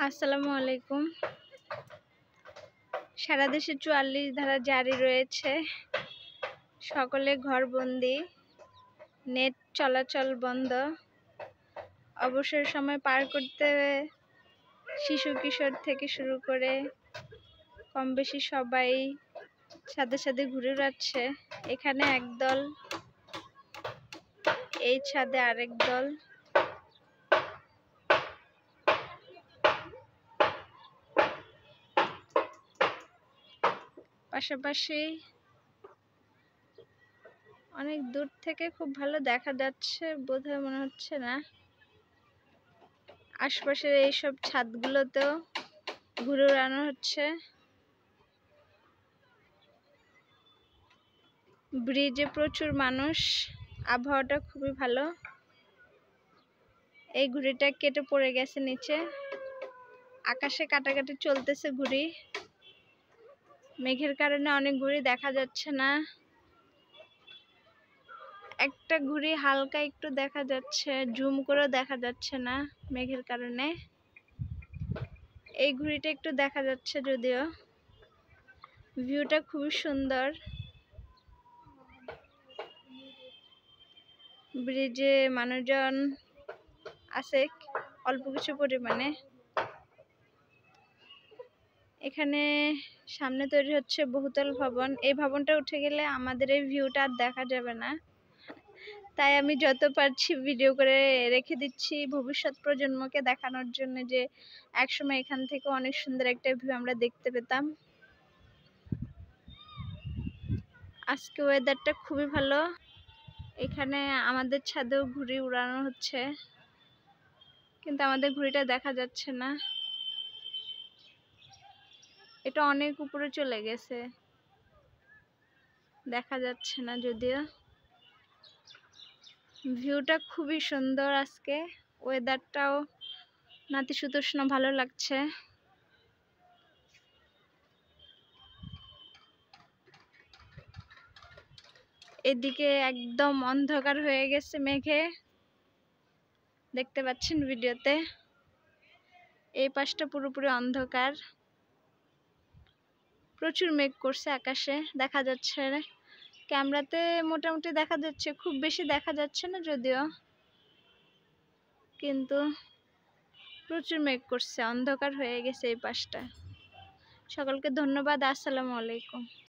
আসসালামু আলাইকুম। সারা দেশে ৪৪ ধারা জারি রয়েছে। সকলে ঘরবন্দি, নেট চলাচল বন্ধ। অবসর সময় পার করতে শিশু কিশোর থেকে শুরু করে কম বেশি সবাই ছাদে ছাদে ঘুরে বেড়াচ্ছে। এখানে একদল, এই ছাদে আরেক দল। পাশাপাশি অনেক দূর থেকে খুব ভালো দেখা যাচ্ছে, বোধহয় মনে হচ্ছে না। আশপাশের এইসব ছাদগুলোতেও ঘুরে বেড়ানো হচ্ছে। ব্রিজে প্রচুর মানুষ, আবহাওয়াটা খুবই ভালো। এই ঘুড়িটা কেটে পড়ে গেছে নিচে। আকাশে কাটাকাটি চলতেছে ঘুড়ি। মেঘের কারণে অনেক ঘুড়ি দেখা যাচ্ছে না। একটা ঘুড়ি হালকা একটু দেখা যাচ্ছে, জুম করে দেখা যাচ্ছে না মেঘের কারণে। এই ঘুড়িটা একটু দেখা যাচ্ছে যদিও। ভিউটা খুবই সুন্দর। ব্রিজে মানুষজন আছে অল্প কিছু পরিমাণে। এখানে সামনে তৈরি হচ্ছে বহুতল ভবন। এই ভবনটা উঠে গেলে আমাদের এই ভিউটা আর দেখা যাবে না। তাই আমি যত পারছি ভিডিও করে রেখে দিচ্ছি ভবিষ্যৎ প্রজন্মকে দেখানোর জন্য, যে একসময় এখান থেকে অনেক সুন্দর একটা ভিউ আমরা দেখতে পেতাম। আজকে ওয়েদারটা খুবই ভালো। এখানে আমাদের ছাদেও ঘুড়ি উড়ানো হচ্ছে, কিন্তু আমাদের ঘুড়িটা দেখা যাচ্ছে না। এটা অনেক উপরে চলে গেছে, দেখা যাচ্ছে না যদিও। ভিউটা খুবই সুন্দর আজকে। ওয়েদারটাও নাতিশীতোষ্ণ ভালো লাগছে। এদিকে একদম অন্ধকার হয়ে গেছে মেঘে, দেখতে পাচ্ছেন ভিডিওতে। এই পাশটা পুরোপুরি অন্ধকার। প্রচুর মেঘ করছে আকাশে, দেখা যাচ্ছে ক্যামেরাতে মোটামুটি দেখা যাচ্ছে, খুব বেশি দেখা যাচ্ছে না যদিও, কিন্তু প্রচুর মেঘ করছে, অন্ধকার হয়ে গেছে এই পাশটা। সকলকে ধন্যবাদ। আসসালামু আলাইকুম।